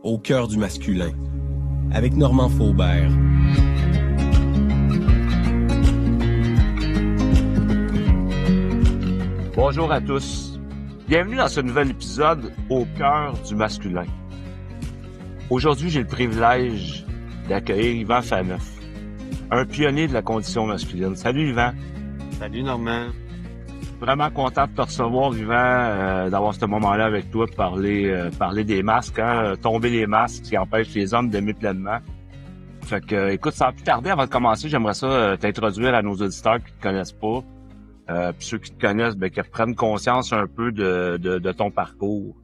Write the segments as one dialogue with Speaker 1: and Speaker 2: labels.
Speaker 1: Au cœur du masculin, avec Normand Faubert.
Speaker 2: Bonjour à tous. Bienvenue dans ce nouvel épisode Au cœur du masculin. Aujourd'hui, j'ai le privilège d'accueillir Yvan Faneuf, un pionnier de la condition masculine. Salut Yvan.
Speaker 3: Salut Normand.
Speaker 2: Vraiment content de te recevoir, Yvan, d'avoir ce moment-là avec toi pour parler des masques, tomber les masques qui empêchent les hommes d'aimer pleinement. Fait que, écoute, sans plus tarder, avant de commencer, j'aimerais ça t'introduire à nos auditeurs qui te connaissent pas. Puis ceux qui te connaissent, qui reprennent conscience un peu de ton parcours.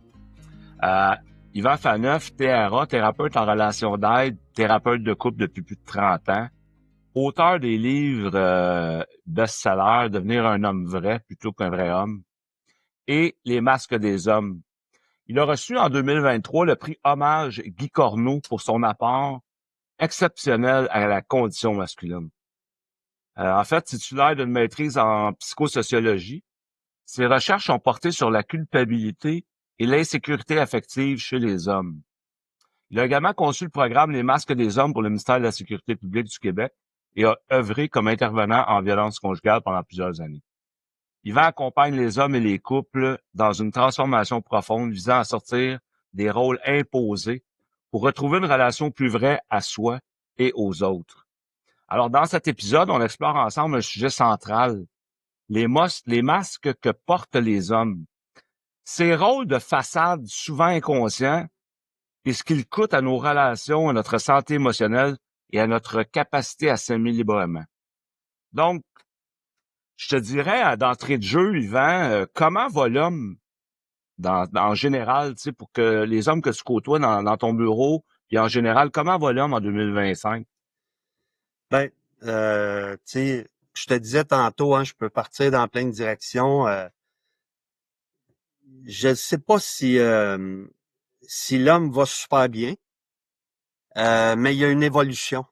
Speaker 2: Yvan Faneuf, TRA, thérapeute en relation d'aide, thérapeute de couple depuis plus de 30 ans. Auteur des livres best-sellers, Devenir un homme vrai plutôt qu'un vrai homme, et Les masques des hommes. Il a reçu en 2023 le prix Hommage Guy Corneau pour son apport exceptionnel à la condition masculine. En fait, titulaire d'une maîtrise en psychosociologie, ses recherches ont porté sur la culpabilité et l'insécurité affective chez les hommes. Il a également conçu le programme Les masques des hommes pour le ministère de la Sécurité publique du Québec et a œuvré comme intervenant en violence conjugale pendant plusieurs années. Yvan accompagne les hommes et les couples dans une transformation profonde visant à sortir des rôles imposés pour retrouver une relation plus vraie à soi et aux autres. Alors, dans cet épisode, on explore ensemble un sujet central, les masques que portent les hommes. Ces rôles de façade souvent inconscients et ce qu'ils coûtent à nos relations, à notre santé émotionnelle et à notre capacité à s'aimer librement. Donc, je te dirais, d'entrée de jeu, Yvan, comment va l'homme en général, tu sais, pour que les hommes que tu côtoies dans ton bureau, puis en général, comment va l'homme en 2025?
Speaker 3: Tu sais, je te disais tantôt, je peux partir dans plein de directions. Je ne sais pas si l'homme va super bien, mais il y a une évolution.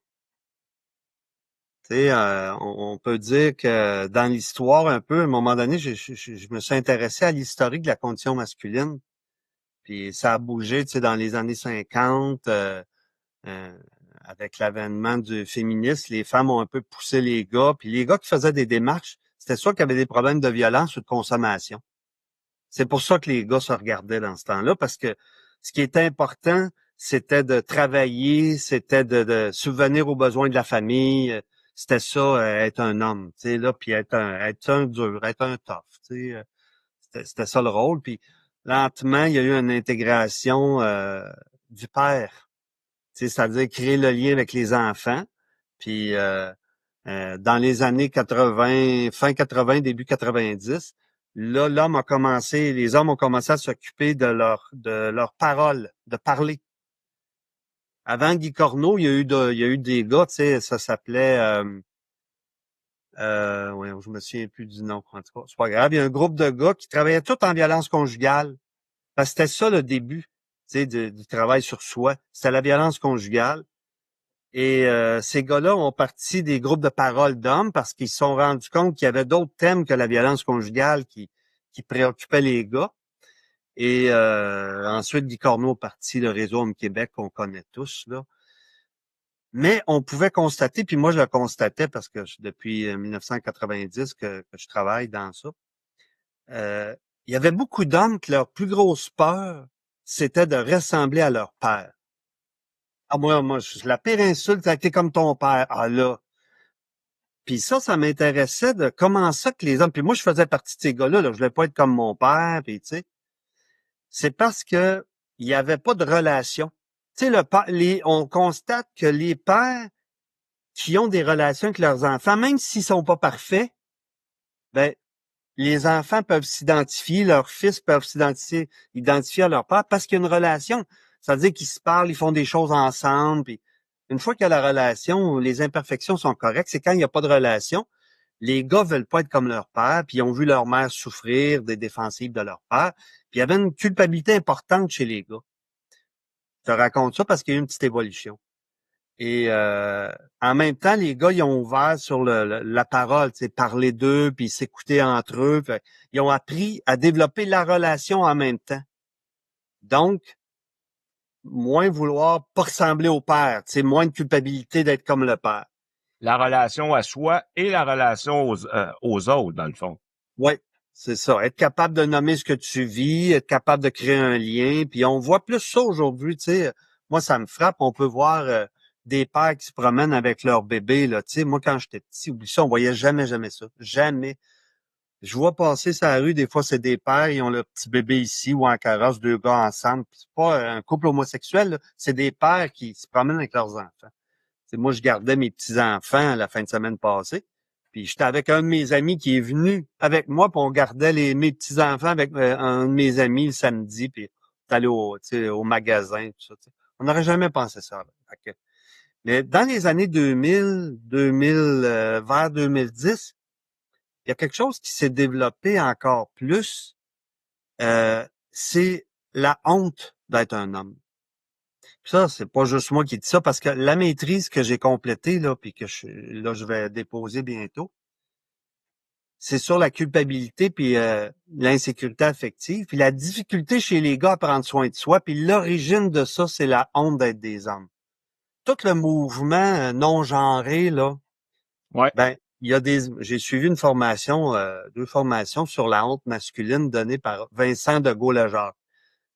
Speaker 3: Tu sais, on peut dire que dans l'histoire un peu, à un moment donné, je me suis intéressé à l'historique de la condition masculine. Puis ça a bougé, tu sais, dans les années 50, avec l'avènement du féminisme, les femmes ont un peu poussé les gars. Puis les gars qui faisaient des démarches, c'était sûr qu'ils avaient des problèmes de violence ou de consommation. C'est pour ça que les gars se regardaient dans ce temps-là, parce que ce qui était important, c'était de travailler, c'était de subvenir aux besoins de la famille. C'était ça, être un homme, tu sais, là, puis être un dur, être un tough, tu sais. C'était ça le rôle. Puis lentement, il y a eu une intégration du père, tu sais, c'est-à-dire créer le lien avec les enfants. Puis dans les années 80, fin 80, début 90, là, les hommes ont commencé à s'occuper de leur parole, de parler. Avant Guy Corneau, il y a eu des gars, tu sais, ça s'appelait ouais, je me souviens plus du nom, en tout cas, c'est pas grave. Il y a un groupe de gars qui travaillaient tous en violence conjugale. Parce que c'était ça le début, tu sais, du travail sur soi. C'était la violence conjugale. Et ces gars-là ont parti des groupes de parole d'hommes parce qu'ils se sont rendus compte qu'il y avait d'autres thèmes que la violence conjugale qui préoccupaient les gars. Et ensuite, Guy Corneau a parti le réseau Homme Québec qu'on connaît tous, là. Mais on pouvait constater, puis moi je le constatais parce que depuis 1990 que je travaille dans ça, il y avait beaucoup d'hommes que leur plus grosse peur, c'était de ressembler à leur père. Ah, moi, la pire insulte, ça a été comme ton père. Ah, là. Puis ça m'intéressait de comment ça que les hommes, puis moi, je faisais partie de ces gars-là, là. Je voulais pas être comme mon père, puis tu sais. C'est parce que il y avait pas de relation. Tu sais, on constate que les pères qui ont des relations avec leurs enfants, même s'ils sont pas parfaits, ben, les enfants peuvent s'identifier, leurs fils peuvent identifier à leur père parce qu'il y a une relation. C'est-à-dire qu'ils se parlent, ils font des choses ensemble. Puis une fois qu'il y a la relation, les imperfections sont correctes. C'est quand il n'y a pas de relation, les gars veulent pas être comme leur père, puis ils ont vu leur mère souffrir des défensives de leur père. Puis il y avait une culpabilité importante chez les gars. Je te raconte ça parce qu'il y a eu une petite évolution. Et en même temps, les gars, ils ont ouvert sur la parole, tu sais, parler d'eux, puis s'écouter entre eux. Fait, ils ont appris à développer la relation en même temps. Donc, moins vouloir pas ressembler au père, tu sais, moins de culpabilité d'être comme le père.
Speaker 2: La relation à soi et la relation aux autres, dans le fond.
Speaker 3: Oui, c'est ça. Être capable de nommer ce que tu vis, être capable de créer un lien. Puis on voit plus ça aujourd'hui, tu sais. Moi, ça me frappe. On peut voir des pères qui se promènent avec leur bébé, là. Tu sais, moi, quand j'étais petit, oublie ça, on voyait jamais, jamais ça. Jamais. Je vois passer sur la rue, des fois, c'est des pères, ils ont leur petit bébé ici ou en carrosse, deux gars ensemble. Puis c'est pas un couple homosexuel, là. C'est des pères qui se promènent avec leurs enfants. T'sais, moi, je gardais mes petits-enfants la fin de semaine passée. Puis j'étais avec un de mes amis qui est venu avec moi, puis on gardait mes petits-enfants avec un de mes amis le samedi, puis on est allé au magasin, tout ça. T'sais. On n'aurait jamais pensé ça. Là. Mais dans les années 2000, vers 2010, il y a quelque chose qui s'est développé encore plus. C'est la honte d'être un homme. Ça, c'est pas juste moi qui dis ça, parce que la maîtrise que j'ai complétée, là, puis que je vais déposer bientôt, c'est sur la culpabilité puis l'insécurité affective, puis la difficulté chez les gars à prendre soin de soi, puis l'origine de ça, c'est la honte d'être des hommes. Tout le mouvement non genré, là,
Speaker 2: Ouais.
Speaker 3: ben, j'ai suivi une formation, 2 formations sur la honte masculine données par Vincent de Gaulle-Jacques.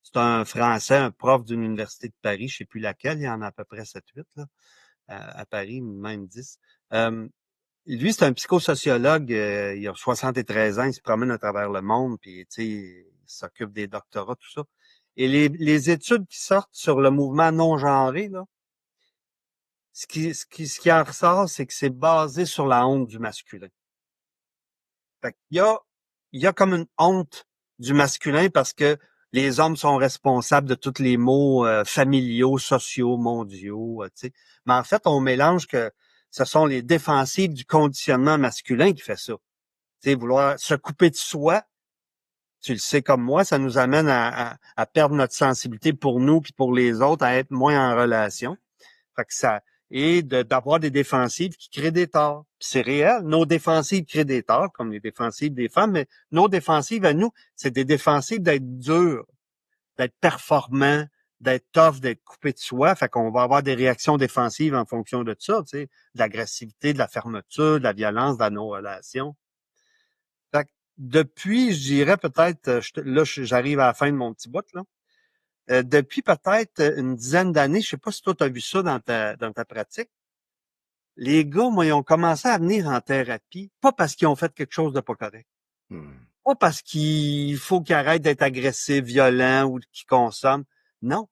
Speaker 3: C'est un Français, un prof d'une université de Paris, je sais plus laquelle, il y en a à peu près 7-8, là, à Paris, même 10. Lui, c'est un psychosociologue, il a 73 ans, il se promène à travers le monde, puis il s'occupe des doctorats, tout ça. Et les études qui sortent sur le mouvement non-genré, là, ce qui en ressort, c'est que c'est basé sur la honte du masculin. Fait il y a comme une honte du masculin parce que les hommes sont responsables de tous les maux familiaux, sociaux, mondiaux, tu sais. Mais en fait, on mélange que ce sont les défensives du conditionnement masculin qui fait ça. Tu sais, vouloir se couper de soi, tu le sais comme moi, ça nous amène à perdre notre sensibilité pour nous puis pour les autres, à être moins en relation. Fait que ça, et d'avoir des défensives qui créent des torts. Puis c'est réel, nos défensives créent des torts, comme les défensives des femmes, mais nos défensives à nous, c'est des défensives d'être durs, d'être performants, d'être tough, d'être coupé de soi. Fait qu'on va avoir des réactions défensives en fonction de ça, tu sais, de l'agressivité, de la fermeture, de la violence dans nos relations. Fait que depuis, je dirais peut-être, j'arrive à la fin de mon petit bout, là. Depuis peut-être une dizaine d'années, je sais pas si toi tu as vu ça dans ta pratique, les gars, moi, ils ont commencé à venir en thérapie, pas parce qu'ils ont fait quelque chose de pas correct. Pas parce qu'il faut qu'ils arrêtent d'être agressifs, violents ou qu'ils consomment. Non.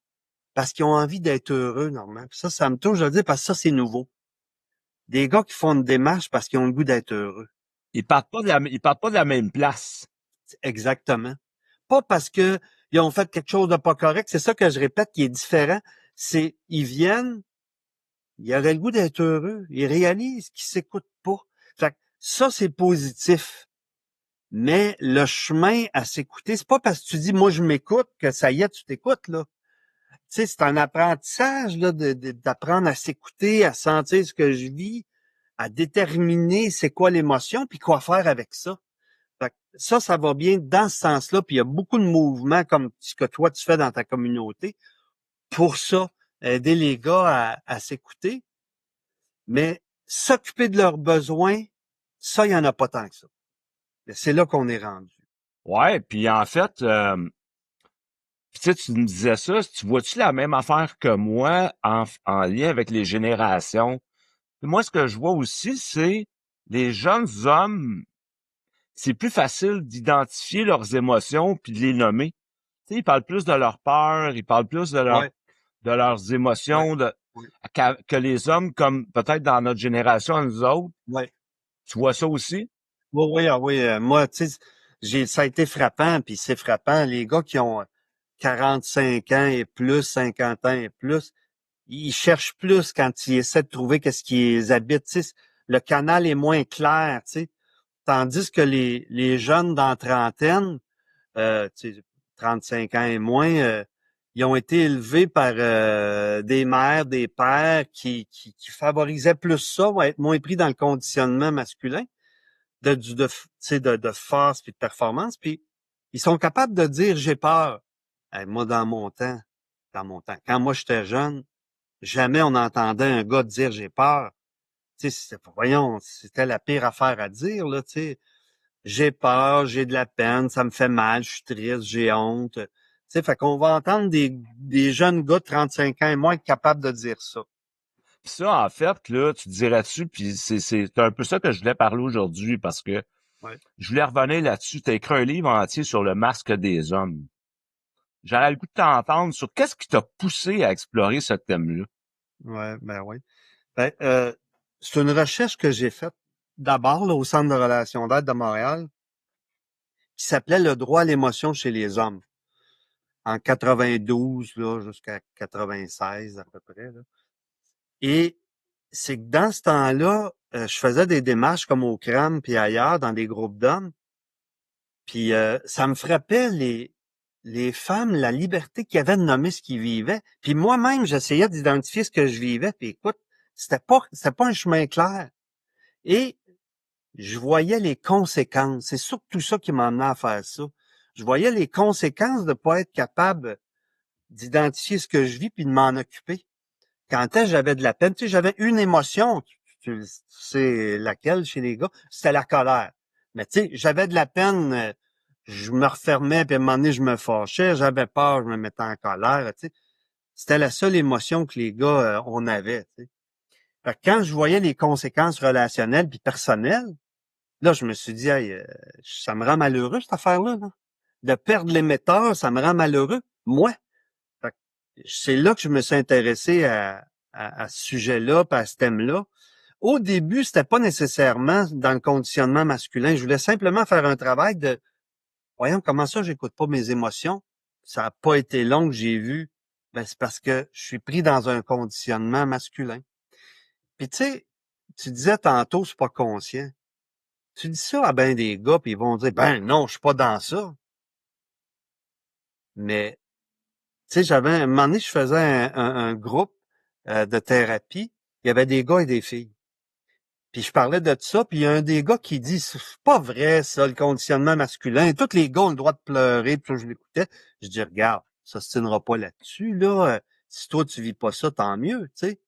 Speaker 3: Parce qu'ils ont envie d'être heureux, normalement. Puis ça me touche de le dire parce que ça, c'est nouveau. Des gars qui font une démarche parce qu'ils ont le goût d'être heureux.
Speaker 2: Ils partent pas de la même place.
Speaker 3: Exactement. Pas parce que ils ont fait quelque chose de pas correct. C'est ça que je répète qui est différent. C'est, ils viennent, ils auraient le goût d'être heureux. Ils réalisent qu'ils s'écoutent pas. Fait que ça, c'est positif. Mais le chemin à s'écouter, c'est pas parce que tu dis, moi, je m'écoute que ça y est, tu t'écoutes, là. Tu sais, c'est un apprentissage, là, d'apprendre à s'écouter, à sentir ce que je vis, à déterminer c'est quoi l'émotion, puis quoi faire avec ça. Fait que ça va bien dans ce sens-là, puis il y a beaucoup de mouvements comme ce que toi, tu fais dans ta communauté pour ça, aider les gars à s'écouter. Mais s'occuper de leurs besoins, ça, il y en a pas tant que ça. C'est là qu'on est rendu.
Speaker 2: Ouais, puis en fait, tu sais, tu me disais ça, tu vois-tu la même affaire que moi en lien avec les générations? Moi, ce que je vois aussi, c'est les jeunes hommes, c'est plus facile d'identifier leurs émotions puis de les nommer. Tu sais, ils parlent plus de leur peur, ils parlent plus
Speaker 3: Ouais,
Speaker 2: de leurs
Speaker 3: ouais,
Speaker 2: émotions
Speaker 3: ouais,
Speaker 2: que les hommes, comme peut-être dans notre génération, à nous autres.
Speaker 3: ouais.
Speaker 2: Tu vois ça aussi?
Speaker 3: Oui, oui, ah oui. Moi, tu sais, ça a été frappant, puis c'est frappant. Les gars qui ont 45 ans et plus, 50 ans et plus, ils cherchent plus quand ils essaient de trouver qu'est-ce qui les habite. Tu sais, le canal est moins clair, tu sais. Tandis que les jeunes dans trentaine, tu sais, 35 ans et moins, ils ont été élevés par des mères, des pères qui favorisaient plus ça, vont être moins pris dans le conditionnement masculin de force puis de performance. Puis ils sont capables de dire j'ai peur. Hey, moi, dans mon temps, dans mon temps. Quand moi, j'étais jeune, jamais on entendait un gars dire j'ai peur. Tu sais, voyons, c'était la pire affaire à dire, là, tu sais. J'ai peur, j'ai de la peine, ça me fait mal, je suis triste, j'ai honte. Tu sais, fait qu'on va entendre des jeunes gars de 35 ans et moins être capables de dire ça.
Speaker 2: Puis ça, en fait, là, tu dirais là-dessus, puis c'est un peu ça que je voulais parler aujourd'hui, parce que
Speaker 3: Ouais.
Speaker 2: je voulais revenir là-dessus. Tu as écrit un livre entier sur le masque des hommes. J'aurais le goût de t'entendre sur qu'est-ce qui t'a poussé à explorer ce thème-là.
Speaker 3: Ouais, ben oui. Ben, c'est une recherche que j'ai faite d'abord là, au Centre de relations d'aide de Montréal qui s'appelait Le droit à l'émotion chez les hommes en 92 là, jusqu'à 96 à peu près. Là. Et c'est que dans ce temps-là, je faisais des démarches comme au CRAM puis ailleurs dans des groupes d'hommes. Puis ça me frappait les femmes, la liberté qu'ils avaient de nommer ce qu'ils vivaient. Puis moi-même, j'essayais d'identifier ce que je vivais. Puis écoute, c'était pas un chemin clair. Et je voyais les conséquences. C'est surtout ça qui m'a amené à faire ça. Je voyais les conséquences de pas être capable d'identifier ce que je vis puis de m'en occuper. Quand est-ce que j'avais de la peine, tu sais, j'avais une émotion, tu sais laquelle chez les gars, c'était la colère. Mais tu sais, j'avais de la peine, je me refermais, puis à un moment donné, je me fâchais, j'avais peur, je me mettais en colère, tu sais. C'était la seule émotion que les gars, on avait, tu sais. Fait que quand je voyais les conséquences relationnelles puis personnelles, là, je me suis dit, hey, ça me rend malheureux, cette affaire-là, là. De perdre l'émetteur, ça me rend malheureux. Moi. Fait que c'est là que je me suis intéressé à ce sujet-là, puis à ce thème-là. Au début, c'était pas nécessairement dans le conditionnement masculin. Je voulais simplement faire un travail de, voyons, comment ça, j'écoute pas mes émotions. Ça a pas été long que j'ai vu. Ben, c'est parce que je suis pris dans un conditionnement masculin. Puis tu sais, tu disais tantôt, c'est pas conscient. Tu dis ça à ben des gars, puis ils vont dire, ben non, je suis pas dans ça. Mais, tu sais, un moment donné, je faisais un groupe de thérapie. Il y avait des gars et des filles. Puis je parlais de ça, puis il y a un des gars qui dit, c'est pas vrai, ça, le conditionnement masculin. Tous les gars ont le droit de pleurer, puis je l'écoutais. Je dis, regarde, ça se tiendra pas là-dessus, là. Si toi, tu vis pas ça, tant mieux, tu sais.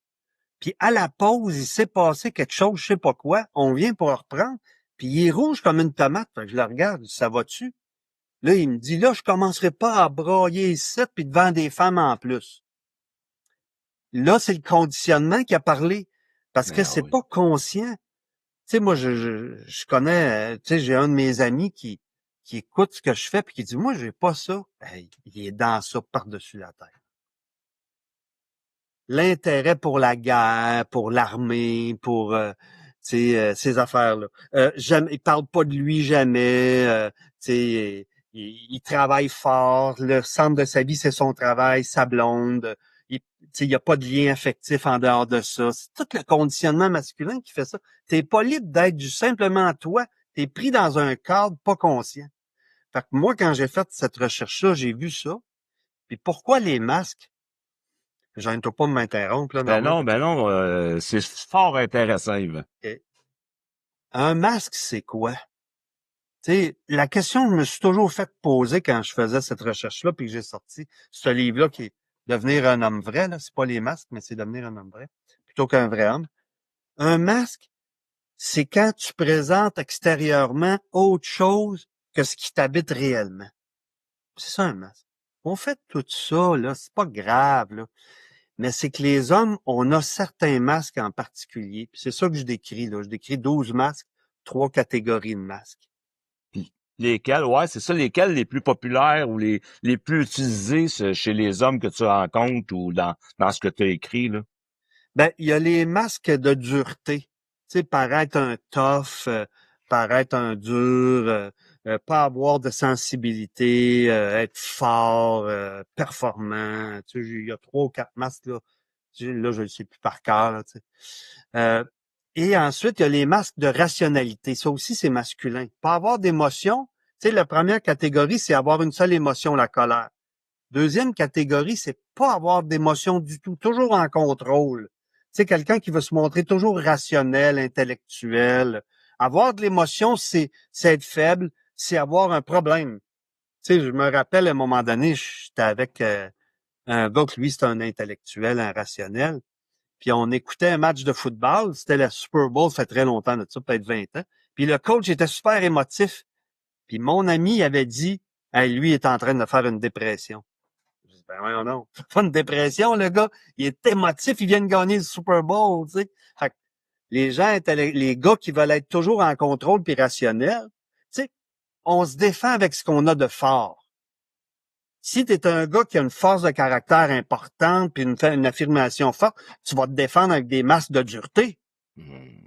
Speaker 3: Puis à la pause, il s'est passé quelque chose, je sais pas quoi. On vient pour reprendre, puis il est rouge comme une tomate. Fait que je le regarde, je dis, ça va-tu? Là, il me dit, là, je commencerai pas à brailler ici, puis devant des femmes en plus. Là, c'est le conditionnement qui a parlé. Parce que
Speaker 2: Ben
Speaker 3: c'est
Speaker 2: oui.
Speaker 3: pas conscient. Tu sais, moi, je connais, tu sais, j'ai un de mes amis qui écoute ce que je fais puis qui dit, moi, j'ai pas ça. Hey, il est dans ça par-dessus la tête. L'intérêt pour la guerre, pour l'armée, pour, tu sais, ces affaires-là. Jamais, il parle pas de lui jamais. Tu sais, il travaille fort. Le centre de sa vie, c'est son travail, sa blonde. Il n'y a pas de lien affectif en dehors de ça. C'est tout le conditionnement masculin qui fait ça. T'es pas libre d'être simplement toi. T'es pris dans un cadre pas conscient. Fait que moi, quand j'ai fait cette recherche-là, j'ai vu ça. Puis pourquoi les masques? J'arrête pas de m'interrompre, là, Normand.
Speaker 2: Ben non, c'est fort intéressant, Yvan.
Speaker 3: OK. Un masque, c'est quoi? Tu sais, la question que je me suis toujours fait poser quand je faisais cette recherche-là, puis que j'ai sorti ce livre-là qui est Devenir un homme vrai, là. C'est pas les masques, mais c'est devenir un homme vrai, plutôt qu'un vrai homme. Un masque, c'est quand tu présentes extérieurement autre chose que ce qui t'habite réellement. C'est ça un masque. On fait tout ça, là, c'est pas grave, là. Mais c'est que les hommes, on a certains masques en particulier. Puis c'est ça que je décris, là. Je décris 12 masques, 3 catégories de masques.
Speaker 2: Puis lesquels, ouais, c'est ça, lesquels les plus populaires ou les plus utilisés chez les hommes que tu rencontres ou dans ce que tu as écrit, là?
Speaker 3: Ben, il y a les masques de dureté. Tu sais, paraître un tough, paraître un dur, pas avoir de sensibilité, être fort, performant. Tu sais, il y a 3 ou 4 masques, là. Là, je le sais plus par cœur, là, tu sais. Euh, et ensuite, il y a les masques de rationalité. Ça aussi, c'est masculin. Pas avoir d'émotion. Tu sais, la première catégorie, c'est avoir une seule émotion, la colère. Deuxième catégorie, c'est pas avoir d'émotion du tout, toujours en contrôle. Tu sais, quelqu'un qui veut se montrer toujours rationnel, intellectuel. Avoir de l'émotion, c'est être faible, c'est avoir un problème. Tu sais, je me rappelle à un moment donné, j'étais avec un gars que lui, c'est un intellectuel, un rationnel. Puis on écoutait un match de football. C'était la Super Bowl, ça fait très longtemps de ça, peut-être 20 ans. Puis le coach était super émotif. Puis mon ami avait dit, hey, lui, il est en train de faire une dépression. Je dis, ben voyons non. Pas une dépression, le gars. Il est émotif, il vient de gagner le Super Bowl, tu sais. Fait que les gens, les gars qui veulent être toujours en contrôle puis rationnels, tu sais, on se défend avec ce qu'on a de fort. Si tu es un gars qui a une force de caractère importante puis une affirmation forte, tu vas te défendre avec des masques de dureté.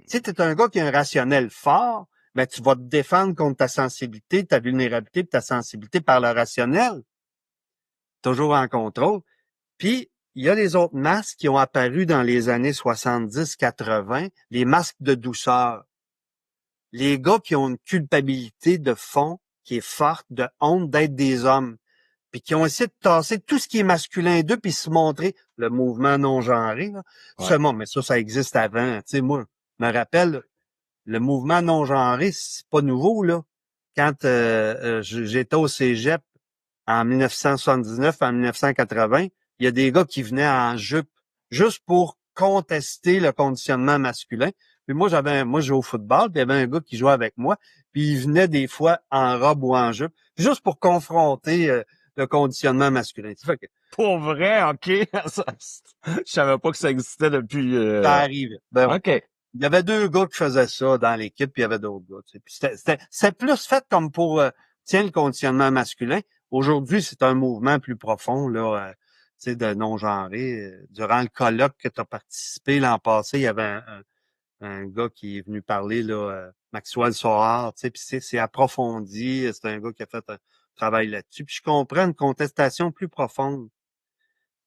Speaker 3: Si tu es un gars qui a un rationnel fort, ben tu vas te défendre contre ta sensibilité, ta vulnérabilité et ta sensibilité par le rationnel. Toujours en contrôle. Puis, il y a les autres masques qui ont apparu dans les années 70-80, les masques de douceur. Les gars qui ont une culpabilité de fond qui est forte, de honte d'être des hommes, puis qui ont essayé de tasser tout ce qui est masculin d'eux, puis se montrer le mouvement non-genré. Là.
Speaker 2: Ouais.
Speaker 3: Mais ça existe avant. Tu sais, moi, je me rappelle, le mouvement non-genré, c'est pas nouveau, là. Quand j'étais au cégep en 1979, en 1980, il y a des gars qui venaient en jupe juste pour contester le conditionnement masculin. Puis moi, moi, je jouais au football, puis il y avait un gars qui jouait avec moi, puis il venait des fois en robe ou en jupe, juste pour confronter le conditionnement masculin. Ça fait que
Speaker 2: Pour vrai, OK. Je savais pas que ça existait depuis...
Speaker 3: ça arrive. Ben ouais.
Speaker 2: OK.
Speaker 3: Il y avait deux gars qui faisaient ça dans l'équipe, puis il y avait d'autres gars. Tu sais. Puis c'était plus fait comme pour tiens, le conditionnement masculin. Aujourd'hui, c'est un mouvement plus profond, là, tu sais, de non-genré. Durant le colloque que tu as participé l'an passé, il y avait un gars qui est venu parler, là, Maxwell Sohar, tu sais, puis c'est approfondi. C'est un gars qui a fait un travail là-dessus. Puis je comprends une contestation plus profonde.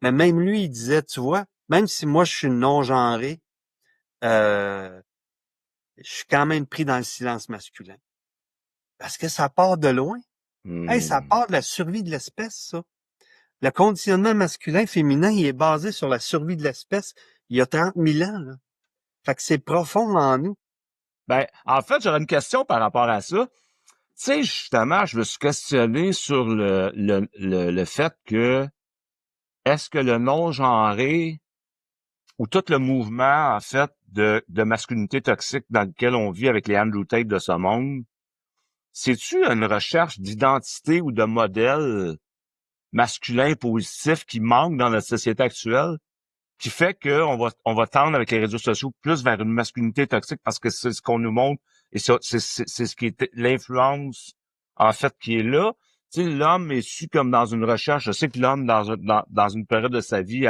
Speaker 3: Mais même lui, il disait, tu vois, même si moi je suis non-genré, euh, je suis quand même pris dans le silence masculin. Parce que ça part de loin. Hey, ça part de la survie de l'espèce, ça. Le conditionnement masculin-féminin, il est basé sur la survie de l'espèce il y a 30 000 ans. Là. Fait que c'est profond en nous.
Speaker 2: Ben, en fait, j'aurais une question par rapport à ça. Tu sais, justement, je me suis questionné sur le fait que est-ce que le non-genré ou tout le mouvement, en fait, de masculinité toxique dans lequel on vit avec les Andrew Tate de ce monde, c'est-tu une recherche d'identité ou de modèle masculin positif qui manque dans notre société actuelle, qui fait qu'on va tendre avec les réseaux sociaux plus vers une masculinité toxique parce que c'est ce qu'on nous montre et c'est ce qui est l'influence, en fait, qui est là. Tu sais, l'homme est su comme dans une recherche. Je sais que l'homme, dans une période de sa vie, tu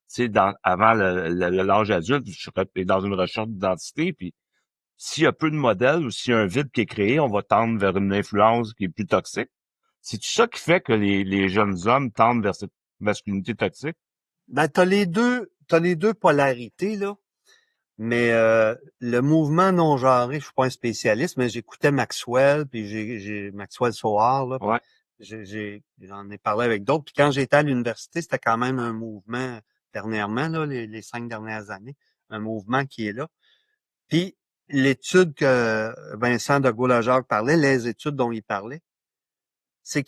Speaker 2: sais, avant l'âge adulte, est dans une recherche d'identité, puis s'il y a peu de modèles ou s'il y a un vide qui est créé, on va tendre vers une influence qui est plus toxique. C'est ça qui fait que les jeunes hommes tendent vers cette masculinité toxique?
Speaker 3: Ben, t'as les deux polarités, là. Mais le mouvement non-genré, je suis pas un spécialiste, mais j'écoutais Maxwell, puis j'ai Maxwell Sohar, là.
Speaker 2: Ouais.
Speaker 3: J'en ai parlé avec d'autres. Puis quand j'étais à l'université, c'était quand même un mouvement, dernièrement, là, les 5 dernières années, un mouvement qui est là. Puis l'étude que Vincent de Gaulle-Jacques parlait, les études dont il parlait, c'est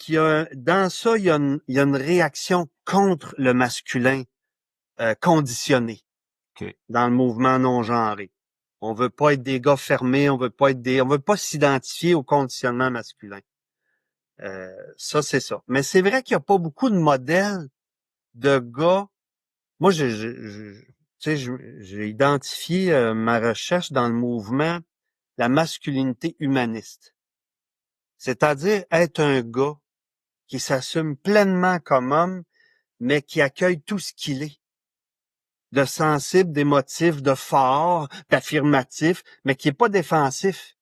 Speaker 3: dans ça, il y a une réaction contre le masculin conditionné
Speaker 2: OK.
Speaker 3: dans le mouvement non-genré. On veut pas être des gars fermés, on veut pas s'identifier au conditionnement masculin. Ça, c'est ça. Mais c'est vrai qu'il y a pas beaucoup de modèles de gars. Moi, j'ai identifié ma recherche dans le mouvement la masculinité humaniste. C'est-à-dire être un gars qui s'assume pleinement comme homme, mais qui accueille tout ce qu'il est. De sensible, d'émotif, de fort, d'affirmatif, mais qui est pas défensif.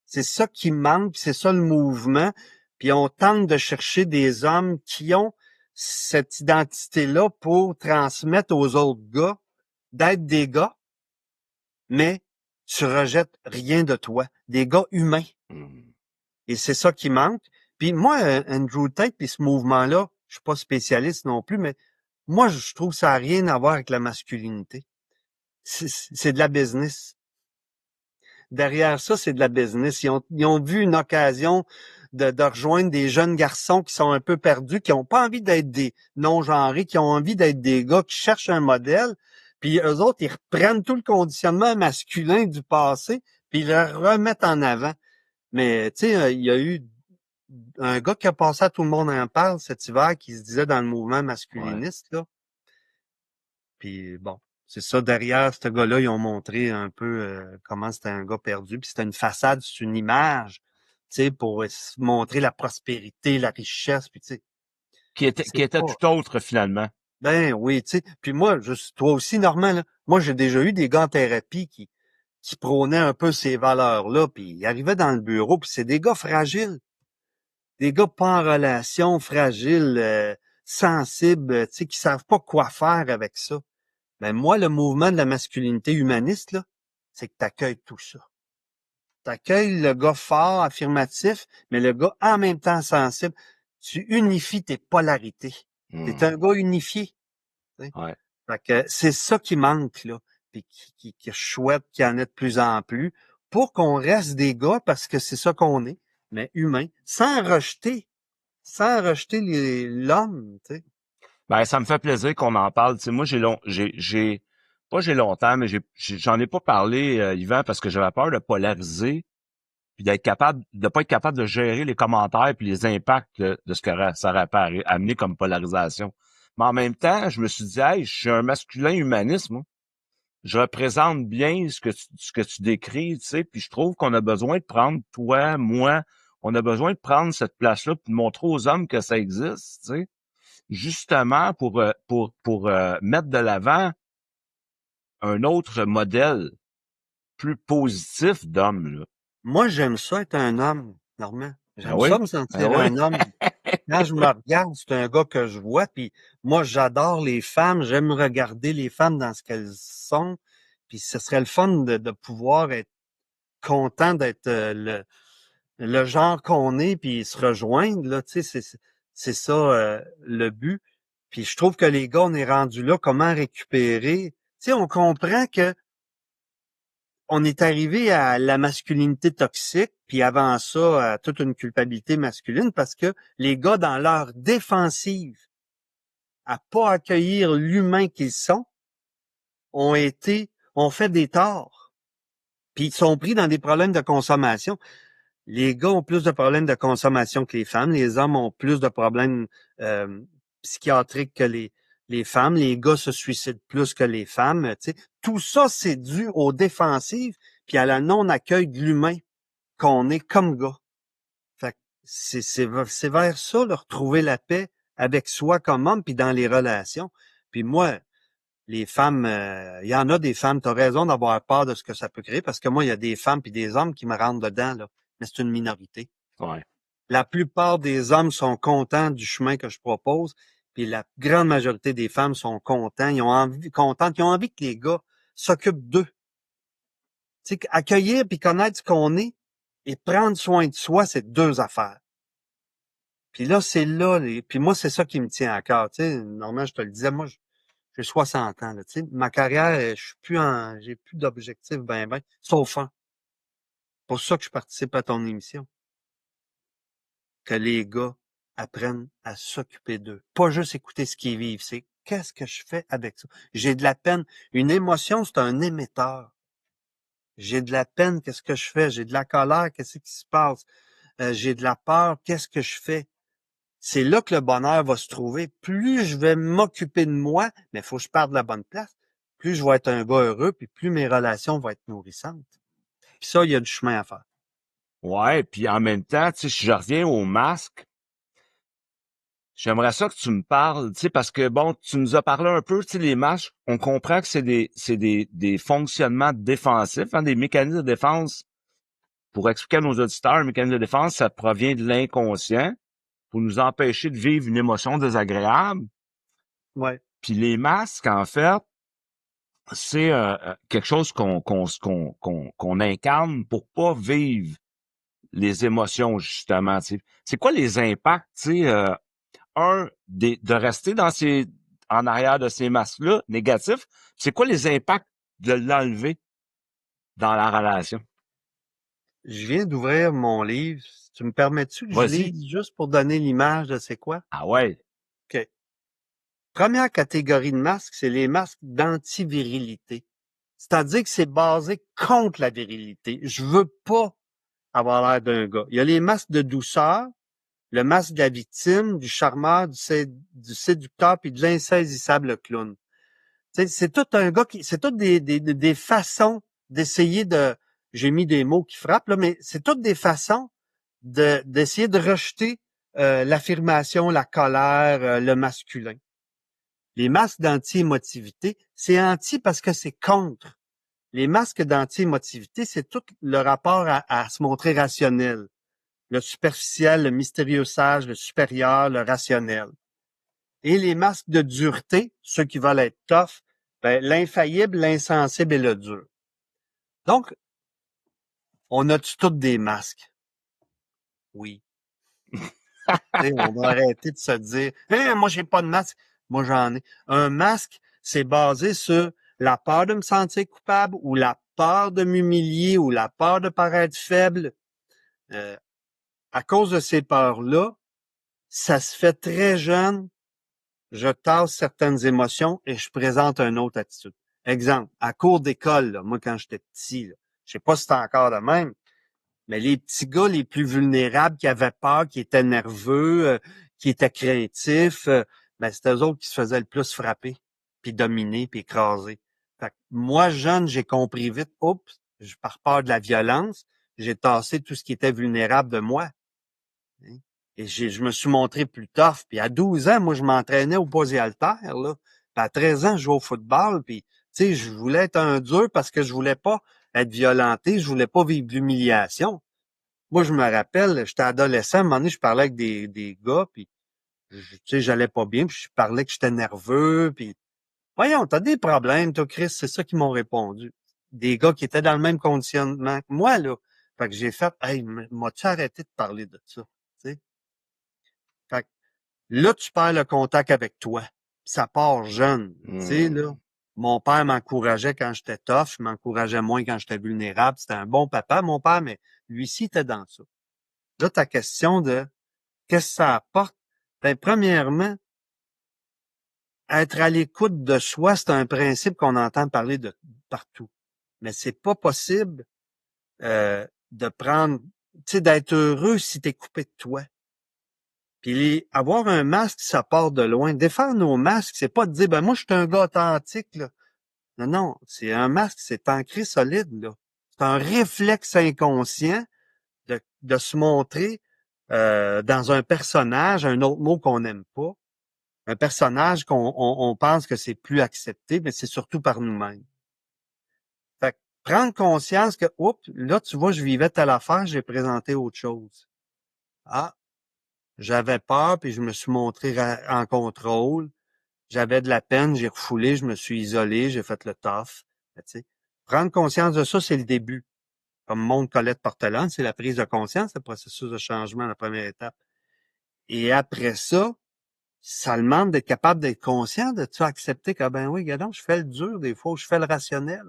Speaker 3: C'est ça qui manque, puis c'est ça le mouvement. Puis on tente de chercher des hommes qui ont cette identité-là pour transmettre aux autres gars, d'être des gars, mais tu rejettes rien de toi, des gars humains. Et c'est ça qui manque. Puis moi, Andrew Tate, puis ce mouvement-là, je suis pas spécialiste non plus, mais moi, je trouve que ça n'a rien à voir avec la masculinité. C'est de la business. Derrière ça, c'est de la business. Ils ont vu une occasion de rejoindre des jeunes garçons qui sont un peu perdus, qui ont pas envie d'être des non-genrés, qui ont envie d'être des gars qui cherchent un modèle. Puis eux autres, ils reprennent tout le conditionnement masculin du passé, puis ils le remettent en avant. Mais tu sais, il y a eu un gars qui a passé à Tout le monde en parle cet hiver, qui se disait dans le mouvement masculiniste, là. Puis bon, c'est ça, derrière ce gars-là, ils ont montré un peu comment c'était un gars perdu. Puis c'était une façade, c'est une image, tu sais, pour montrer la prospérité, la richesse, puis tu sais.
Speaker 2: Qui
Speaker 3: C'est
Speaker 2: était
Speaker 3: pas...
Speaker 2: tout autre, finalement.
Speaker 3: Ben oui, tu sais. Puis moi, toi aussi, Normand, là, moi, j'ai déjà eu des gars en thérapie qui prônaient un peu ces valeurs-là, puis ils arrivaient dans le bureau, puis c'est des gars fragiles. Des gars pas en relation, fragiles, sensibles, tu sais, qui savent pas quoi faire avec ça. Ben moi, le mouvement de la masculinité humaniste, là, c'est que tu accueilles tout ça. Tu accueilles le gars fort, affirmatif, mais le gars en même temps sensible. Tu unifies tes polarités. T'es un gars unifié. Tu sais.
Speaker 2: Ouais.
Speaker 3: Fait que c'est ça qui manque, là. Puis qui est chouette qu'il y en ait de plus en plus pour qu'on reste des gars parce que c'est ça qu'on est, mais humains, sans rejeter l'homme, tu sais.
Speaker 2: Ben, ça me fait plaisir qu'on en parle. Tu sais, moi, j'ai longtemps, mais j'en ai pas parlé, Yvan, parce que j'avais peur de polariser, puis de pas être capable de gérer les commentaires puis les impacts de ce que ça aurait amené comme polarisation. Mais en même temps, je me suis dit, hey, je suis un masculin humaniste, moi. Je représente bien ce que tu décris, tu sais, puis je trouve qu'on a besoin de prendre, toi, moi, on a besoin de prendre cette place-là puis de montrer aux hommes que ça existe, tu sais, justement pour mettre de l'avant un autre modèle plus positif d'homme, là.
Speaker 3: Moi, j'aime ça être un homme, Normand.
Speaker 2: Ben
Speaker 3: J'aime ça
Speaker 2: oui,
Speaker 3: me
Speaker 2: ben
Speaker 3: sentir
Speaker 2: oui.
Speaker 3: un homme. Quand je me regarde, c'est un gars que je vois, puis moi, j'adore les femmes, j'aime regarder les femmes dans ce qu'elles sont, puis ce serait le fun de pouvoir être content d'être le genre qu'on est, puis se rejoindre, là, tu sais, c'est ça le but. Puis je trouve que les gars, on est rendu là, comment récupérer. Tu sais, on comprend que on est arrivé à la masculinité toxique, puis avant ça, à toute une culpabilité masculine, parce que les gars, dans leur défensive, à pas accueillir l'humain qu'ils sont, ont fait des torts. Puis ils sont pris dans des problèmes de consommation. Les gars ont plus de problèmes de consommation que les femmes. Les hommes ont plus de problèmes euh, psychiatriques que les femmes. Les gars se suicident plus que les femmes. Tu sais. Tout ça, c'est dû aux défensives puis à la non-accueil de l'humain qu'on est comme gars. Fait que c'est vers ça, de retrouver la paix avec soi comme homme puis dans les relations. Puis moi, les femmes, il y en a des femmes, tu as raison d'avoir peur de ce que ça peut créer, parce que moi, il y a des femmes puis des hommes qui me rentrent dedans, là. Mais c'est une minorité.
Speaker 2: Ouais.
Speaker 3: La plupart des hommes sont contents du chemin que je propose, puis la grande majorité des femmes sont contents, ils ont envie que les gars s'occupent d'eux. Tu sais, accueillir puis connaître ce qu'on est et prendre soin de soi, c'est deux affaires. Puis là, puis moi, c'est ça qui me tient à cœur. Tu sais, normalement, je te le disais, moi, j'ai 60 ans, là, tu sais. Ma carrière, j'ai plus d'objectifs ben, sauf un. Pour ça que je participe à ton émission. Que les gars apprennent à s'occuper d'eux. Pas juste écouter ce qu'ils vivent, c'est qu'est-ce que je fais avec ça? J'ai de la peine. Une émotion, c'est un émetteur. J'ai de la peine, qu'est-ce que je fais? J'ai de la colère, qu'est-ce qui se passe? J'ai de la peur, qu'est-ce que je fais? C'est là que le bonheur va se trouver. Plus je vais m'occuper de moi, mais il faut que je parte de la bonne place, plus je vais être un gars heureux, puis plus mes relations vont être nourrissantes. Puis ça, il y a du chemin à faire.
Speaker 2: Ouais, puis en même temps, tu sais, si je reviens au masque, j'aimerais ça que tu me parles, tu sais, parce que bon, tu nous as parlé un peu, tu sais, les masques, on comprend que c'est des fonctionnements défensifs, hein, des mécanismes de défense. Pour expliquer à nos auditeurs, un mécanisme de défense, ça provient de l'inconscient pour nous empêcher de vivre une émotion désagréable.
Speaker 3: Ouais.
Speaker 2: Puis les masques, en fait, c'est quelque chose qu'on incarne pour pas vivre les émotions, justement. Tu sais. C'est quoi les impacts, tu sais, de rester en arrière de ces masques-là, négatifs? C'est quoi les impacts de l'enlever dans la relation?
Speaker 3: je viens d'ouvrir mon livre. Tu me permets-tu que je
Speaker 2: Vas-y.
Speaker 3: lise juste pour donner l'image de c'est quoi?
Speaker 2: Ah ouais.
Speaker 3: OK. Première catégorie de masques, c'est les masques d'antivirilité. C'est-à-dire que c'est basé contre la virilité. Je veux pas avoir l'air d'un gars. Il y a les masques de douceur, le masque de la victime, du charmeur, du séducteur, puis de l'insaisissable clown. C'est tout un gars c'est toutes des façons d'essayer j'ai mis des mots qui frappent, là, mais c'est toutes des façons d'essayer de rejeter l'affirmation, la colère, le masculin. Les masques d'anti-émotivité, c'est anti parce que c'est contre. Les masques d'anti-émotivité, c'est tout le rapport à se montrer rationnel. Le superficiel, le mystérieux sage, le supérieur, le rationnel. Et les masques de dureté, ceux qui veulent être tough, ben, l'infaillible, l'insensible et le dur. Donc, on a-tu tous des masques? Oui. On va arrêter de se dire, moi, j'ai pas de masque. Moi, j'en ai. Un masque, c'est basé sur la peur de me sentir coupable ou la peur de m'humilier ou la peur de paraître faible. À cause de ces peurs-là, ça se fait très jeune. Je tasse certaines émotions et je présente une autre attitude. Exemple, à cours d'école, là, moi, quand j'étais petit, là, je sais pas si c'est encore de même, mais les petits gars les plus vulnérables qui avaient peur, qui étaient nerveux, qui étaient craintifs, ben, c'était eux autres qui se faisaient le plus frapper, puis dominer, puis écraser. Fait que moi, jeune, j'ai compris vite, oups, par peur de la violence, j'ai tassé tout ce qui était vulnérable de moi. Hein. Et je me suis montré plus tough. Puis à 12 ans, moi, je m'entraînais au poids et haltères, là. Puis à 13 ans, je jouais au football. Puis, tu sais, je voulais être un dur parce que je voulais pas être violenté. Je voulais pas vivre d'humiliation. Moi, je me rappelle, j'étais adolescent, à un moment donné, je parlais avec des gars, puis, tu sais, j'allais pas bien, puis je parlais que j'étais nerveux, puis, voyons, t'as des problèmes, toi, Chris, c'est ça qu'ils m'ont répondu. Des gars qui étaient dans le même conditionnement que moi, là. Fait que j'ai fait, hey, m'as-tu arrêté de parler de ça? Tu sais? Fait que là, tu perds le contact avec toi. Ça part jeune. Tu sais, là. Mon père m'encourageait quand j'étais tough, il m'encourageait moins quand j'étais vulnérable. C'était un bon papa, mon père, mais lui-ci était dans ça. Là, ta question de qu'est-ce que ça apporte? Ben, premièrement, être à l'écoute de soi, c'est un principe qu'on entend parler de partout. Mais c'est pas possible de prendre, tu sais, d'être heureux si t'es coupé de toi. Puis avoir un masque, ça part de loin. Défaire nos masques, c'est pas de dire ben moi je suis un gars authentique, là. Non, non, c'est un masque, c'est ancré solide, là. C'est un réflexe inconscient de se montrer dans un personnage, un autre mot qu'on n'aime pas, un personnage qu'on pense que c'est plus accepté, mais c'est surtout par nous-mêmes. Fait que prendre conscience que, oups, là, tu vois, je vivais telle affaire, j'ai présenté autre chose. Ah, j'avais peur, puis je me suis montré en contrôle. J'avais de la peine, j'ai refoulé, je me suis isolé, j'ai fait le tough. Tu sais. Prendre conscience de ça, c'est le début. Comme montre Colette Portelane, c'est la prise de conscience, le processus de changement, la première étape. Et après ça, ça demande d'être capable d'être conscient de ça, accepter que, ben oui, gadon, je fais le dur des fois, je fais le rationnel.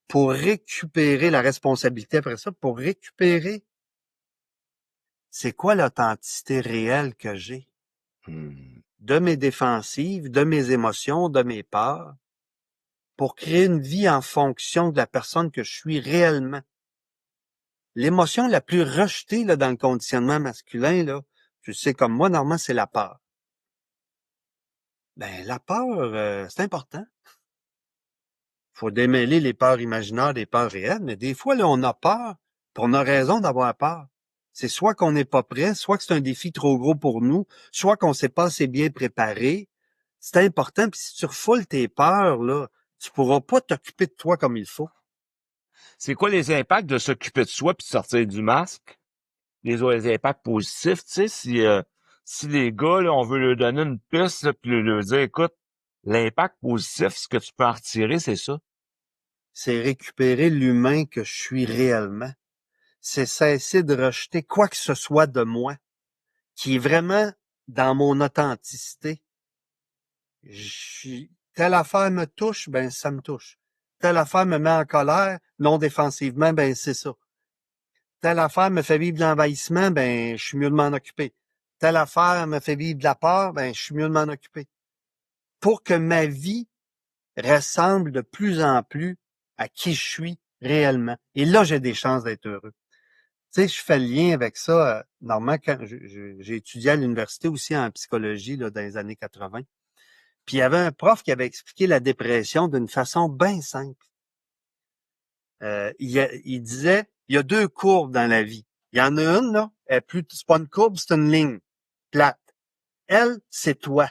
Speaker 3: Pour récupérer la responsabilité après ça, pour récupérer, c'est quoi l'authenticité réelle que j'ai? De mes défensives, de mes émotions, de mes peurs, pour créer une vie en fonction de la personne que je suis réellement. L'émotion la plus rejetée là, dans le conditionnement masculin, là, tu sais comme moi, normalement, c'est la peur. Ben, la peur, c'est important. Faut démêler les peurs imaginaires des peurs réelles, mais des fois, là, on a peur, puis on a raison d'avoir peur. C'est soit qu'on n'est pas prêt, soit que c'est un défi trop gros pour nous, soit qu'on ne sait pas assez bien préparé. C'est important, puis si tu refoules tes peurs, là, tu pourras pas t'occuper de toi comme il faut.
Speaker 2: C'est quoi les impacts de s'occuper de soi puis de sortir du masque? Les impacts positifs, tu sais, si les gars, là, on veut leur donner une piste, là, puis leur dire, écoute, l'impact positif, ce que tu peux en retirer, c'est ça.
Speaker 3: C'est récupérer l'humain que je suis réellement. C'est cesser de rejeter quoi que ce soit de moi, qui est vraiment dans mon authenticité. Telle affaire me touche, ben ça me touche. Telle affaire me met en colère, non défensivement, ben c'est ça. Telle affaire me fait vivre de l'envahissement, ben, je suis mieux de m'en occuper. Telle affaire me fait vivre de la peur, ben, je suis mieux de m'en occuper. Pour que ma vie ressemble de plus en plus à qui je suis réellement. Et là, j'ai des chances d'être heureux. Tu sais, je fais le lien avec ça. Normalement, quand j'ai étudié à l'université aussi en psychologie là, dans les années 80. Puis il y avait un prof qui avait expliqué la dépression d'une façon bien simple. Il disait, il y a deux courbes dans la vie. Il y en a une, là, c'est pas une courbe, c'est une ligne plate. Elle, c'est toi.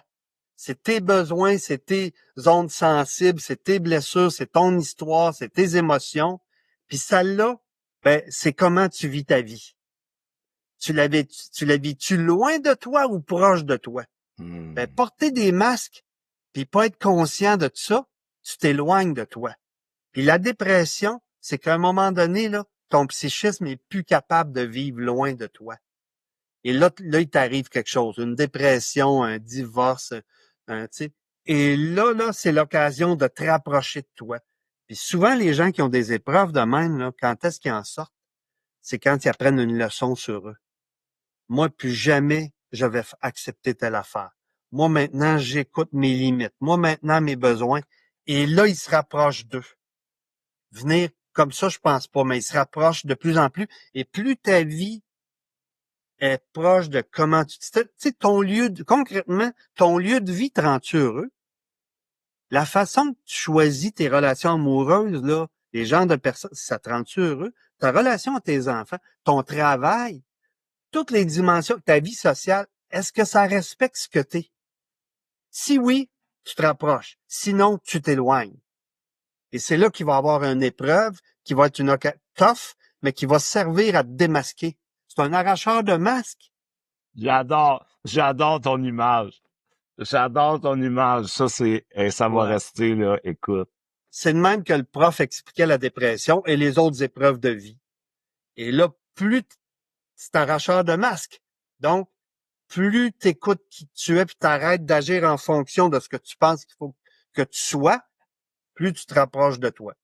Speaker 3: C'est tes besoins, c'est tes zones sensibles, c'est tes blessures, c'est ton histoire, c'est tes émotions. Puis celle-là, ben, c'est comment tu vis ta vie. Tu la vis-tu loin de toi ou proche de toi? Ben, porter des masques, puis pas être conscient de tout ça, tu t'éloignes de toi. Puis la dépression, c'est qu'à un moment donné, là, ton psychisme est plus capable de vivre loin de toi. Et là, il t'arrive quelque chose, une dépression, un divorce, tu sais. Et là, c'est l'occasion de te rapprocher de toi. Puis souvent, les gens qui ont des épreuves de même, là, quand est-ce qu'ils en sortent? C'est quand ils apprennent une leçon sur eux. Moi, plus jamais je vais accepter telle affaire. Moi, maintenant, j'écoute mes limites. Moi, maintenant, mes besoins. Et là, ils se rapprochent d'eux. Venir comme ça, je pense pas, mais ils se rapprochent de plus en plus. Et plus ta vie est proche de comment tu sais, concrètement, ton lieu de vie te rend-tu heureux? La façon que tu choisis tes relations amoureuses, là, les genres de personnes, ça te rend-tu heureux? Ta relation à tes enfants, ton travail, toutes les dimensions, ta vie sociale, est-ce que ça respecte ce que t'es? Si oui, tu te rapproches. Sinon, tu t'éloignes. Et c'est là qu'il va y avoir une épreuve qui va être tough, mais qui va servir à te démasquer. C'est un arracheur de masque.
Speaker 2: J'adore ton image. J'adore ton image. Ça va
Speaker 3: Ouais.
Speaker 2: rester, là, écoute.
Speaker 3: C'est de même que le prof expliquait la dépression et les autres épreuves de vie. Et là, c'est un arracheur de masque. Donc, plus tu écoutes qui tu es puis t'arrêtes d'agir en fonction de ce que tu penses qu'il faut que tu sois, plus tu te rapproches de toi.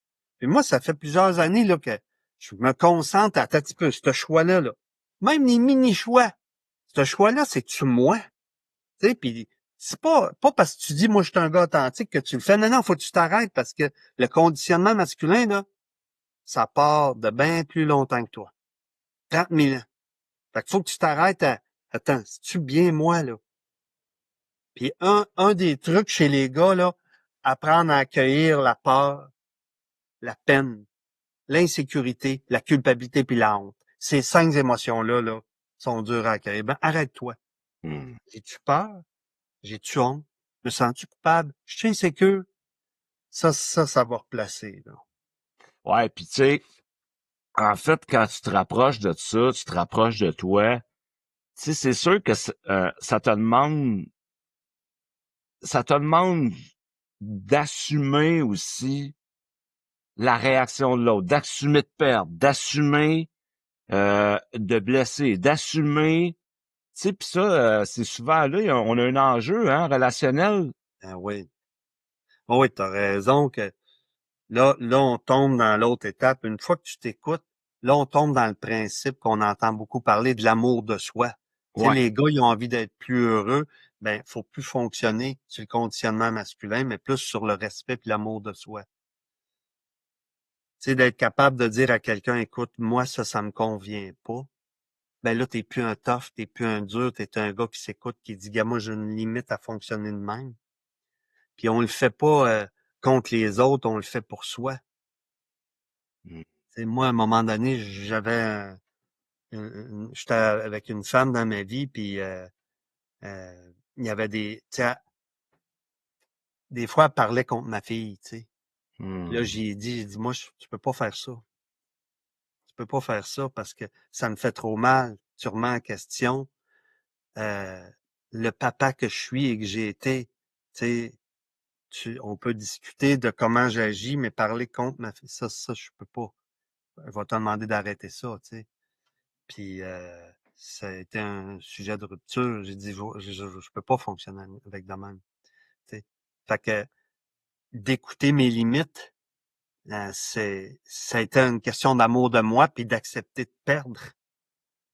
Speaker 3: Et moi, ça fait plusieurs années là que je me concentre à un petit peu ce choix-là. Là. Même les mini-choix. Ce choix-là, c'est-tu moi? Tu sais, puis c'est pas parce que tu dis moi je suis un gars authentique que tu le fais. Non, non, faut que tu t'arrêtes parce que le conditionnement masculin, là, ça part de bien plus longtemps que toi. 30 000 ans. Fait qu'il faut que tu t'arrêtes à attends, c'est-tu bien moi, là? Puis un des trucs chez les gars, là, apprendre à accueillir la peur, la peine, l'insécurité, la culpabilité puis la honte. Ces 5 émotions-là, là, sont dures à accueillir. Ben, arrête-toi. J'ai-tu peur? J'ai-tu honte? Me sens-tu coupable? Je suis insécure? Ça va replacer, là.
Speaker 2: Ouais, puis tu sais, en fait, quand tu te rapproches de ça, tu te rapproches de toi, tu sais, c'est sûr que ça te demande d'assumer aussi la réaction de l'autre, d'assumer de perdre, d'assumer de blesser, d'assumer, tu sais, puis ça, c'est souvent là, on a un enjeu relationnel.
Speaker 3: Ah oui. Oh oui, t'as raison que là, on tombe dans l'autre étape. Une fois que tu t'écoutes, là, on tombe dans le principe qu'on entend beaucoup parler de l'amour de soi. Tu sais,
Speaker 2: Ouais.
Speaker 3: les gars, ils ont envie d'être plus heureux. Ben, faut plus fonctionner sur le conditionnement masculin, mais plus sur le respect et l'amour de soi. Tu sais, d'être capable de dire à quelqu'un, écoute, moi, ça me convient pas. Ben là, t'es plus un tough, t'es plus un dur, t'es un gars qui s'écoute, qui dit, gars, moi, j'ai une limite à fonctionner de même. Puis on le fait pas contre les autres, on le fait pour soi.
Speaker 2: Mm.
Speaker 3: Tu sais, moi, à un moment donné, j'étais avec une femme dans ma vie, puis il y avait tu sais, des fois, elle parlait contre ma fille, tu sais. Puis là, j'ai dit, moi, tu peux pas faire ça. Tu peux pas faire ça parce que ça me fait trop mal. Tu remets en question euh, le papa que je suis et que j'ai été. Tu sais, on peut discuter de comment j'agis, mais parler contre ma fille, ça, je peux pas. Elle va te demander d'arrêter ça, tu sais. Puis ça a été un sujet de rupture. J'ai dit, je peux pas fonctionner avec de même. Tu sais. Fait que d'écouter mes limites, Ça a été une question d'amour de moi puis d'accepter de perdre.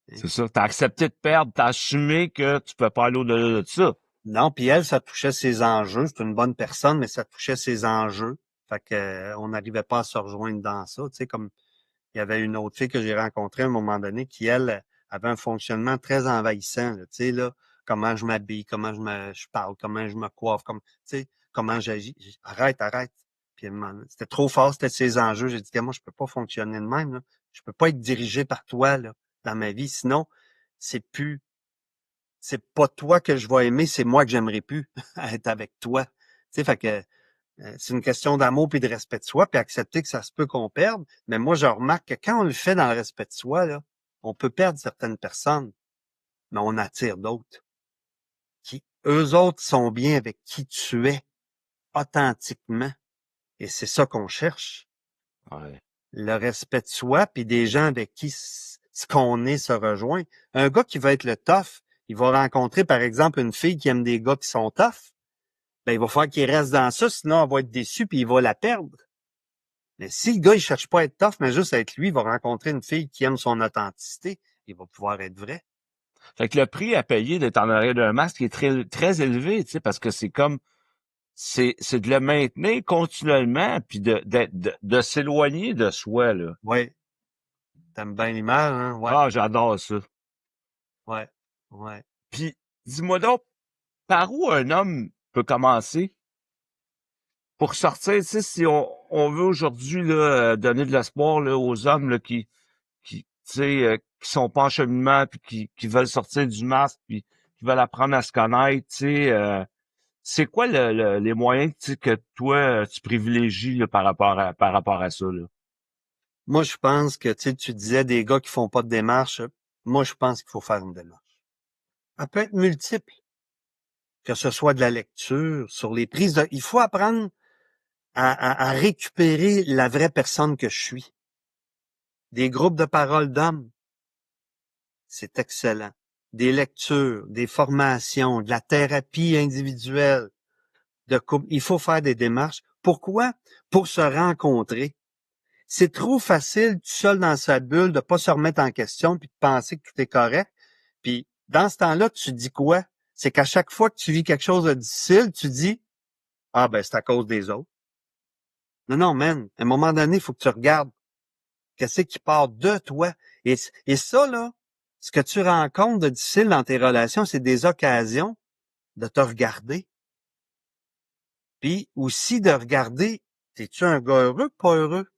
Speaker 2: C'est ça. T'as accepté de perdre, t'as assumé que tu peux pas aller au-delà de ça.
Speaker 3: Non, puis elle, ça touchait ses enjeux. C'est une bonne personne, mais ça touchait ses enjeux. Fait que on n'arrivait pas à se rejoindre dans ça. Tu sais, comme il y avait une autre fille que j'ai rencontrée à un moment donné qui, elle, avait un fonctionnement très envahissant. Là, tu sais, là, comment je m'habille, je parle, comment je me coiffe, tu sais, comment j'agis. Arrête, arrête. Puis c'était trop fort, c'était ses enjeux. J'ai dit que moi, je peux pas fonctionner de même. Là. Je peux pas être dirigé par toi là, dans ma vie. Sinon, c'est plus c'est pas toi que je vais aimer, c'est moi que j'aimerais plus être avec toi. Tu sais, fait que c'est une question d'amour puis de respect de soi, puis accepter que ça se peut qu'on perde. Mais moi, je remarque que quand on le fait dans le respect de soi, là, on peut perdre certaines personnes, mais on attire d'autres. Qui, eux autres sont bien avec qui tu es, authentiquement. Et c'est ça qu'on cherche.
Speaker 2: Ouais.
Speaker 3: Le respect de soi, puis des gens avec qui ce qu'on est se rejoint. Un gars qui va être le tough, il va rencontrer, par exemple, une fille qui aime des gars qui sont tough. Ben, il va falloir qu'il reste dans ça, sinon elle va être déçue puis il va la perdre. Mais si le gars, il cherche pas à être tough, mais juste à être lui, il va rencontrer une fille qui aime son authenticité, il va pouvoir être vrai.
Speaker 2: Fait que le prix à payer d'être en arrière d'un masque est très, très élevé, tu sais, parce que c'est comme, c'est de le maintenir continuellement, puis de s'éloigner de soi, là.
Speaker 3: Ouais. T'aimes bien l'image, hein? Ouais.
Speaker 2: Ah, j'adore ça.
Speaker 3: Ouais. Ouais.
Speaker 2: Puis, dis-moi donc, par où un homme peut commencer pour sortir, tu sais, si on veut aujourd'hui, là, donner de l'espoir, là, aux hommes, là, tu sais, qui sont pas en cheminement, puis qui veulent sortir du masque, puis qui veulent apprendre à se connaître, tu sais, c'est quoi les moyens que toi, tu privilégies là, par rapport à ça, là?
Speaker 3: Moi, je pense que, tu disais des gars qui font pas de démarche. Moi, je pense qu'il faut faire une démarche. Elle peut être multiple. Que ce soit de la lecture, sur les prises de... Il faut apprendre à récupérer la vraie personne que je suis. Des groupes de parole d'hommes, c'est excellent. Des lectures, des formations, de la thérapie individuelle, de couple. Il faut faire des démarches. Pourquoi? Pour se rencontrer. C'est trop facile, tout seul dans sa bulle, de pas se remettre en question puis de penser que tout est correct. Puis, dans ce temps-là, tu dis quoi? C'est qu'à chaque fois que tu vis quelque chose de difficile, tu dis, ah, ben, c'est à cause des autres. Non, non, man. À un moment donné, il faut que tu regardes qu'est-ce qui part de toi. Et ça, là, ce que tu rencontres de difficile dans tes relations, c'est des occasions de te regarder. Puis aussi de regarder, es-tu un gars heureux ou pas heureux?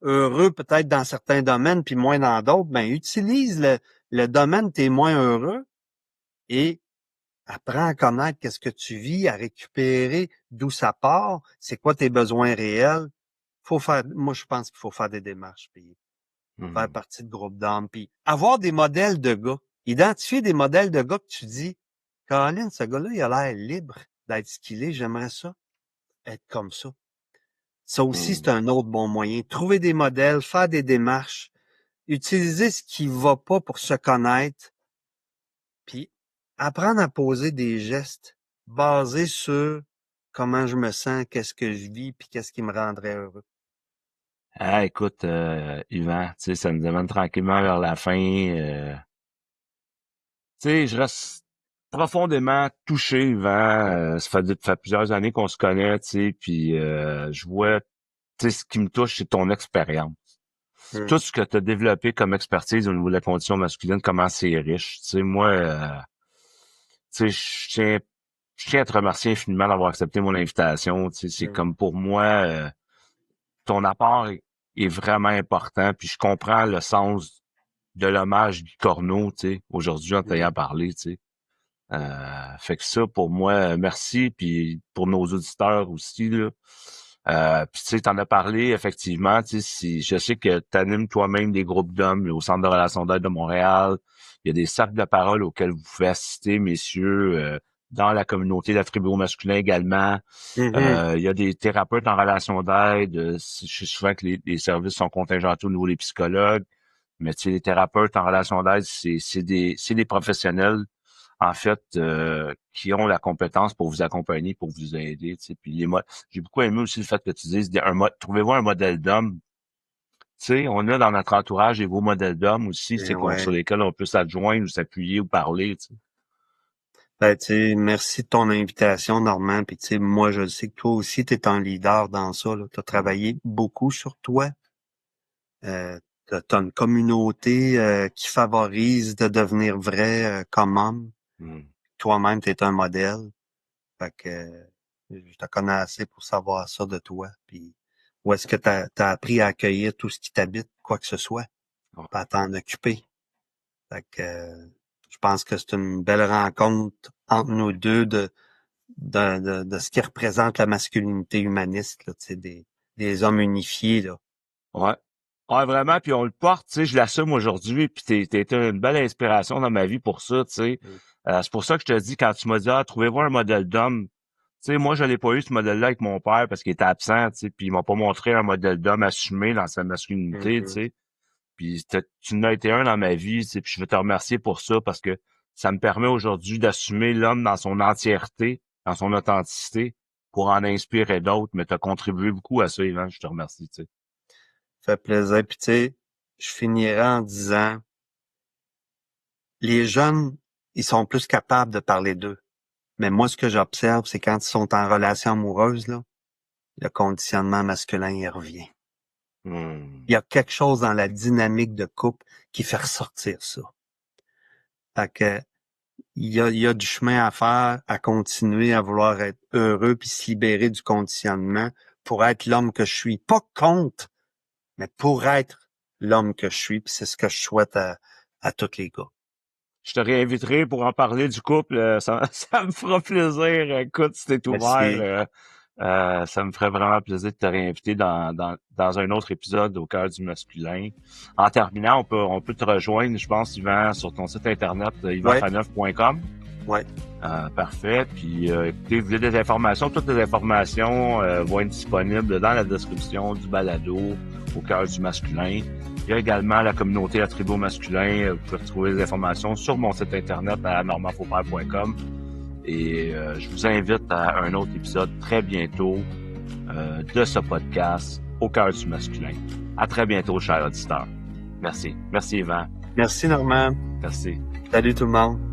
Speaker 3: Heureux peut-être dans certains domaines, puis moins dans d'autres. Ben, utilise le domaine où tu es moins heureux et apprends à connaître qu'est-ce que tu vis, à récupérer d'où ça part, c'est quoi tes besoins réels. Moi, je pense qu'il faut faire des démarches, puis faire partie de groupes d'hommes, puis avoir des modèles de gars. Identifier des modèles de gars que tu dis, Colin, ce gars-là, il a l'air libre d'être ce qu'il est, j'aimerais ça, être comme ça. Ça aussi, c'est un autre bon moyen. Trouver des modèles, faire des démarches, utiliser ce qui va pas pour se connaître, puis apprendre à poser des gestes basés sur comment je me sens, qu'est-ce que je vis, puis qu'est-ce qui me rendrait heureux.
Speaker 2: Ah, écoute, Yvan, tu sais, ça nous amène tranquillement vers la fin. Tu sais, je reste profondément touché, Yvan. Ça fait plusieurs années qu'on se connaît, tu sais, puis je vois, tu sais, ce qui me touche, c'est ton expérience. Tout ce que tu as développé comme expertise au niveau de la condition masculine, comment c'est riche. Tu sais, moi, tu sais, je tiens à te remercier infiniment d'avoir accepté mon invitation. Tu sais, c'est comme pour moi, ton apport est vraiment important, puis je comprends le sens de l'hommage Guy Corneau, tu sais, aujourd'hui en t'ayant parlé, tu sais. Fait que ça, pour moi, merci, puis pour nos auditeurs aussi, là. Puis tu sais, t'en as parlé, effectivement, tu sais, je sais que t'animes toi-même des groupes d'hommes au Centre de relations d'aide de Montréal. Il y a des cercles de parole auxquels vous pouvez assister, messieurs, dans la communauté d'attributs masculin également. Il y a des thérapeutes en relation d'aide. Je sais souvent que les services sont contingentés au niveau des psychologues, mais tu sais, les thérapeutes en relation d'aide, c'est des professionnels en fait, qui ont la compétence pour vous accompagner, pour vous aider. Tu sais. Puis j'ai beaucoup aimé aussi le fait que tu dises trouvez-vous un modèle d'homme. Tu sais, on a dans notre entourage des beaux modèles d'hommes aussi,
Speaker 3: Et
Speaker 2: sur lesquels on peut s'adjoindre ou s'appuyer ou parler. Tu sais.
Speaker 3: Ben, tu sais, merci de ton invitation, Normand. Puis, tu sais, moi, je sais que toi aussi, tu es un leader dans ça. Tu as travaillé beaucoup sur toi. T'as une communauté qui favorise de devenir vrai comme homme.
Speaker 2: Mm.
Speaker 3: Toi-même, tu es un modèle. Fait que je te connais assez pour savoir ça de toi. Puis, où est-ce que tu as appris à accueillir tout ce qui t'habite, quoi que ce soit,
Speaker 2: Ouais.
Speaker 3: pas à t'en occuper. Fait que je pense que c'est une belle rencontre entre nous deux de ce qui représente la masculinité humaniste, là, tu sais, des hommes unifiés, là.
Speaker 2: Ouais. Ouais, vraiment, puis on le porte, tu sais, je l'assume aujourd'hui, puis t'es été une belle inspiration dans ma vie pour ça, tu sais. C'est pour ça que je te dis, quand tu m'as dit, trouvez-vous un modèle d'homme, tu sais, moi, je l'ai pas eu, ce modèle-là, avec mon père, parce qu'il était absent, tu sais, puis il m'a pas montré un modèle d'homme assumé dans sa masculinité, tu sais. Puis tu en as été un dans ma vie, tu sais, puis je veux te remercier pour ça, parce que ça me permet aujourd'hui d'assumer l'homme dans son entièreté, dans son authenticité, pour en inspirer d'autres, mais t'as contribué beaucoup à ça, Yvan, je te remercie, tu sais.
Speaker 3: Fait plaisir. Puis tu sais, je finirai en disant, les jeunes, ils sont plus capables de parler d'eux. Mais moi, ce que j'observe, c'est quand ils sont en relation amoureuse, là, le conditionnement masculin, il revient. Il y a quelque chose dans la dynamique de couple qui fait ressortir ça. Fait que, il y a du chemin à faire, à continuer à vouloir être heureux puis se libérer du conditionnement pour être l'homme que je suis. Pas contre, mais pour être l'homme que je suis. Puis c'est ce que je souhaite à tous les gars.
Speaker 2: Je te réinviterai pour en parler du couple. Ça me fera plaisir. Écoute, si t'es
Speaker 3: Merci.
Speaker 2: ouvert, ça me ferait vraiment plaisir de te réinviter dans un autre épisode au cœur du masculin. En terminant, on peut te rejoindre, je pense, Yvan, sur ton site internet, yvanfaneuf.com.
Speaker 3: Ouais.
Speaker 2: Parfait. Puis, écoutez, vous voulez des informations, toutes les informations vont être disponibles dans la description du balado au cœur du masculin. Il y a également la communauté La Tribu Masculin. Vous pouvez retrouver les informations sur mon site internet à normandfaubert.com. Et je vous invite à un autre épisode très bientôt de ce podcast au cœur du masculin. À très bientôt, chers auditeurs. Merci. Merci, Yvan.
Speaker 3: Merci, Normand.
Speaker 2: Merci.
Speaker 3: Salut tout le monde.